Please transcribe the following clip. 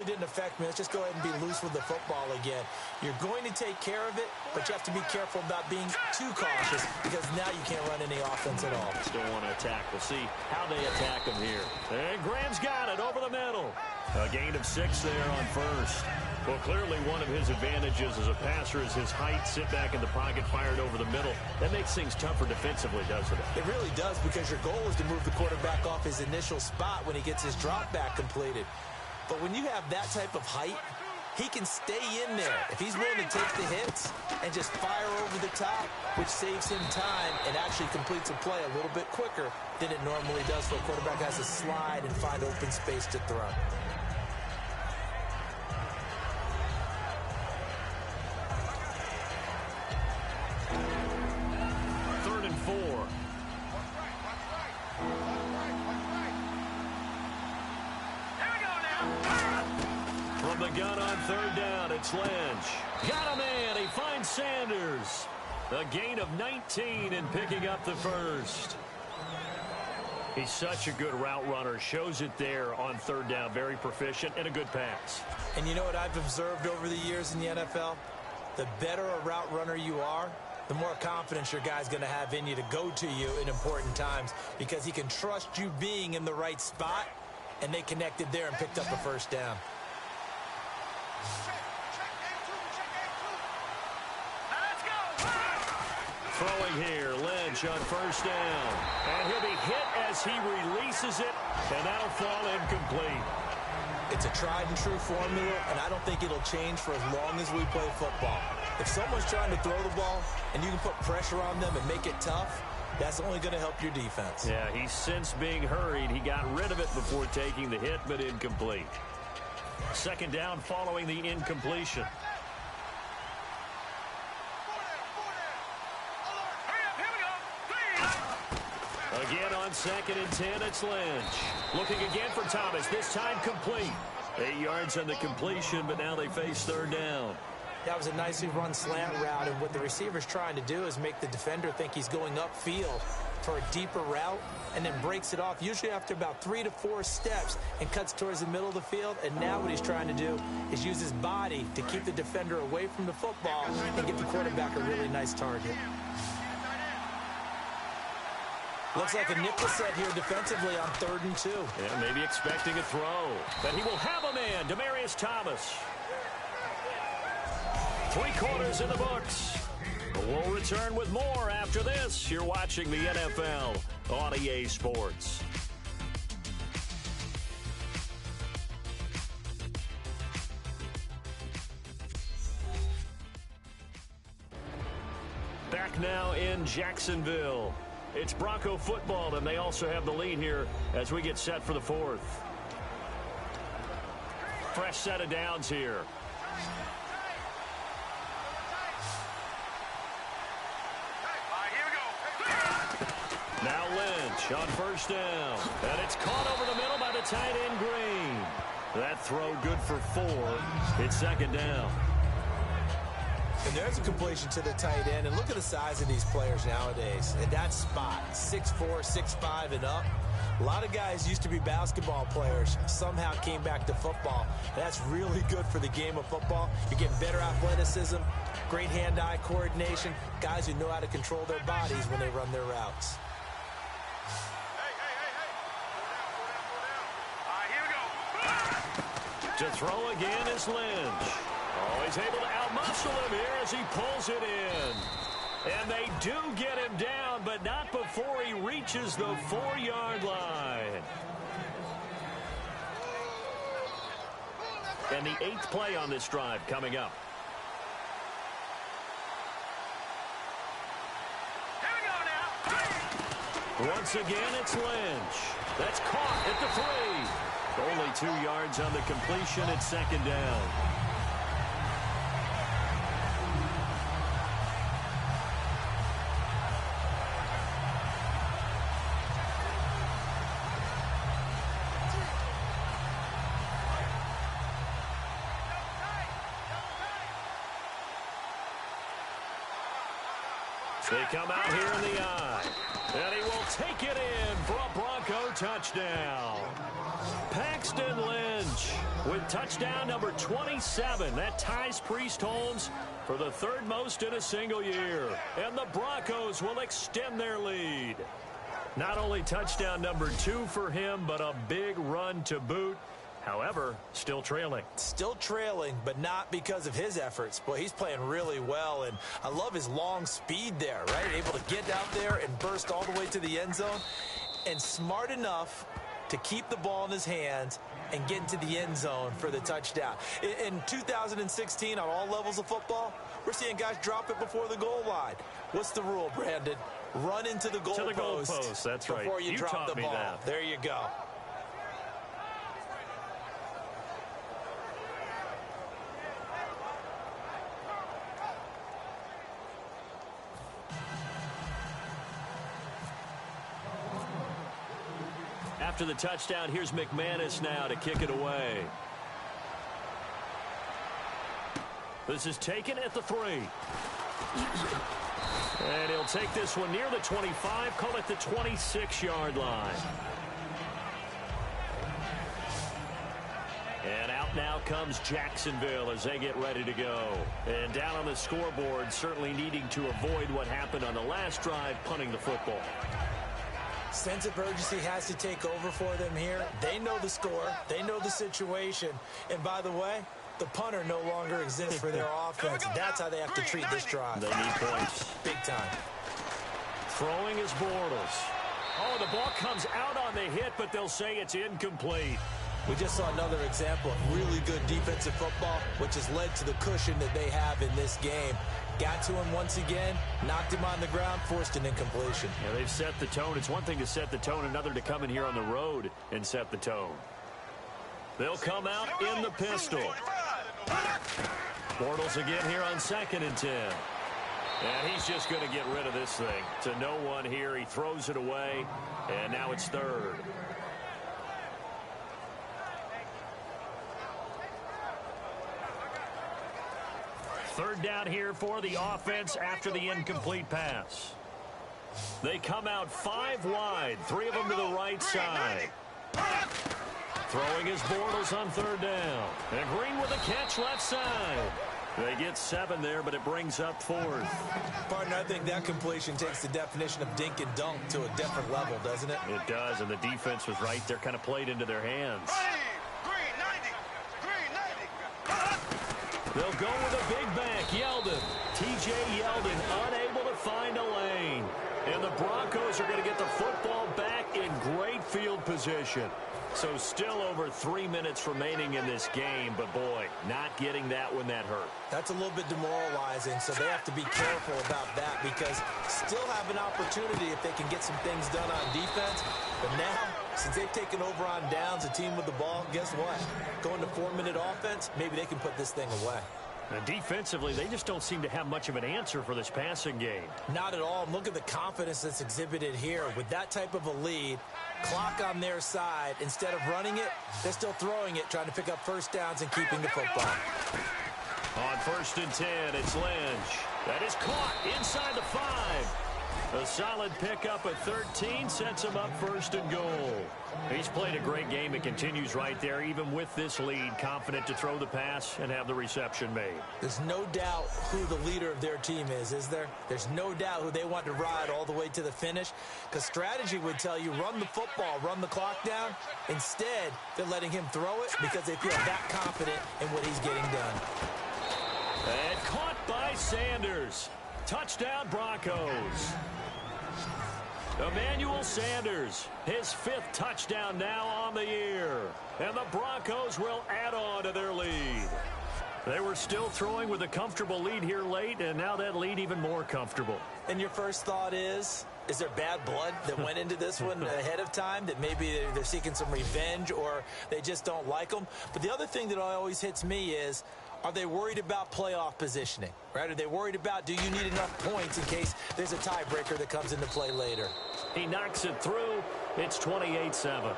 didn't affect me. Let's just go ahead and be loose with the football again. You're going to take care of it, but you have to be careful about being too cautious because now you can't run any offense at all. Still want to attack. We'll see how they attack him here. And Graham's got it over the middle. A gain of 6 there on first. Well, clearly one of his advantages as a passer is his height. Sit back in the pocket, fired over the middle. That makes things tougher defensively, doesn't it? It really does, because your goal is to move the quarterback off his initial spot when he gets his drop back completed. But when you have that type of height, he can stay in there if he's willing to take the hits and just fire over the top, which saves him time and actually completes a play a little bit quicker than it normally does, so a quarterback has to slide and find open space to throw. Gun on third down. It's Lynch. Got a man. He finds Sanders. A gain of 19 and picking up the first. He's such a good route runner. Shows it there on third down. Very proficient and a good pass. And you know what I've observed over the years in the NFL? The better a route runner you are, the more confidence your guy's going to have in you to go to you in important times, because he can trust you being in the right spot, and they connected there and picked up a first down. Throwing here, Lynch on first down. And he'll be hit as he releases it, and that'll fall incomplete. It's a tried-and-true formula, and I don't think it'll change for as long as we play football. If someone's trying to throw the ball and you can put pressure on them and make it tough, that's only going to help your defense. Yeah, he's since being hurried. He got rid of it before taking the hit, but incomplete. Second down following the incompletion. Again on 2nd and 10, it's Lynch. Looking again for Thomas, this time complete. 8 yards on the completion, but now they face third down. That was a nicely run slant route, and what the receiver's trying to do is make the defender think he's going upfield for a deeper route, and then breaks it off, usually after about 3 to 4 steps, and cuts towards the middle of the field. And now what he's trying to do is use his body to keep the defender away from the football and give the quarterback a really nice target. Looks like a nickel set here defensively on 3rd and 2. Yeah, maybe expecting a throw. But he will have a man, Demaryius Thomas. 3 quarters in the books. We'll return with more after this. You're watching the NFL on EA Sports. Back now in Jacksonville. It's Bronco football, and they also have the lead here as we get set for the 4th. Fresh set of downs here. Now Lynch on first down. And it's caught over the middle by the tight end Green. That throw good for 4. It's 2nd down. And there's a completion to the tight end. And look at the size of these players nowadays. At that spot, 6'4", 6'5", and up. A lot of guys used to be basketball players, somehow came back to football. And that's really good for the game of football. You're getting better athleticism, great hand-eye coordination, guys who know how to control their bodies when they run their routes. To throw again is Lynch. Oh, he's able to outmuscle him here as he pulls it in. And they do get him down, but not before he reaches the 4-yard line. And the 8th play on this drive coming up. Once again, it's Lynch. That's caught at the 3. Only 2 yards on the completion at 2nd down. They come out here in the eye. And he will take it in for a Bronco Bronco touchdown. Paxton Lynch with touchdown number 27. That ties Priest Holmes for the third most in a single year. And the Broncos will extend their lead. Not only touchdown number 2 for him, but a big run to boot. However, still trailing. Still trailing, but not because of his efforts. Boy, he's playing really well, and I love his long speed there, right? Able to get out there and burst all the way to the end zone, and smart enough to keep the ball in his hands and get into the end zone for the touchdown. In 2016, on all levels of football, we're seeing guys drop it before the goal line. What's the rule, Brandon? Run into the goalpost. That's right. Before you drop the ball. That. There you go. After the touchdown, here's McManus now to kick it away. This is taken at the 3. And he'll take this one near the 25, call it the 26-yard line. And out now comes Jacksonville as they get ready to go. And down on the scoreboard, certainly needing to avoid what happened on the last drive, punting the football. Sense of urgency has to take over for them here. They know the score. They know the situation. And by the way, the punter no longer exists for their offense. That's how they have to treat this drive. They need points. Big time. Throwing is Bortles. Oh, the ball comes out on the hit, but they'll say it's incomplete. We just saw another example of really good defensive football, which has led to the cushion that they have in this game. Got to him once again, knocked him on the ground, forced an incompletion. Yeah, they've set the tone. It's one thing to set the tone, another to come in here on the road and set the tone. They'll come out in the pistol. Bortles again here on 2nd and 10. And he's just going to get rid of this thing. To no one here. He throws it away, and now it's 3rd. Third down here for the offense after the incomplete pass. They come out 5 wide, 3 of them to the right side. Throwing is Bortles on 3rd down. And Green with a catch left side. They get 7 there, but it brings up 4th. Partner, I think that completion takes the definition of dink and dunk to a different level, doesn't it? It does, and the defense was right there, kind of played into their hands. They'll go with a big back, Yeldon. T.J. Yeldon unable to find a lane. And the Broncos are going to get the football back in great field position. So still over 3 minutes remaining in this game, but boy, not getting that when that hurt. That's a little bit demoralizing, so they have to be careful about that because still have an opportunity if they can get some things done on defense. But now, since they've taken over on downs, a team with the ball, guess what? Going to 4-minute offense, maybe they can put this thing away. And defensively, they just don't seem to have much of an answer for this passing game. Not at all. Look at the confidence that's exhibited here. With that type of a lead, clock on their side, instead of running it, they're still throwing it, trying to pick up first downs and keeping the football. On 1st and 10, it's Lynch. That is caught inside the 5. A solid pickup at 13 sets him up 1st and goal. He's played a great game and continues right there, even with this lead, confident to throw the pass and have the reception made. There's no doubt who the leader of their team is there? There's no doubt who they want to ride all the way to the finish, because strategy would tell you run the football, run the clock down. Instead, they're letting him throw it because they feel that confident in what he's getting done. And caught by Sanders. Touchdown, Broncos. Emmanuel Sanders, his 5th touchdown now on the year. And the Broncos will add on to their lead. They were still throwing with a comfortable lead here late, and now that lead even more comfortable. And your first thought is there bad blood that went into this one ahead of time, that maybe they're seeking some revenge or they just don't like them? But the other thing that always hits me is, are they worried about playoff positioning, right? Are they worried about, do you need enough points in case there's a tiebreaker that comes into play later? He knocks it through. It's 28-7.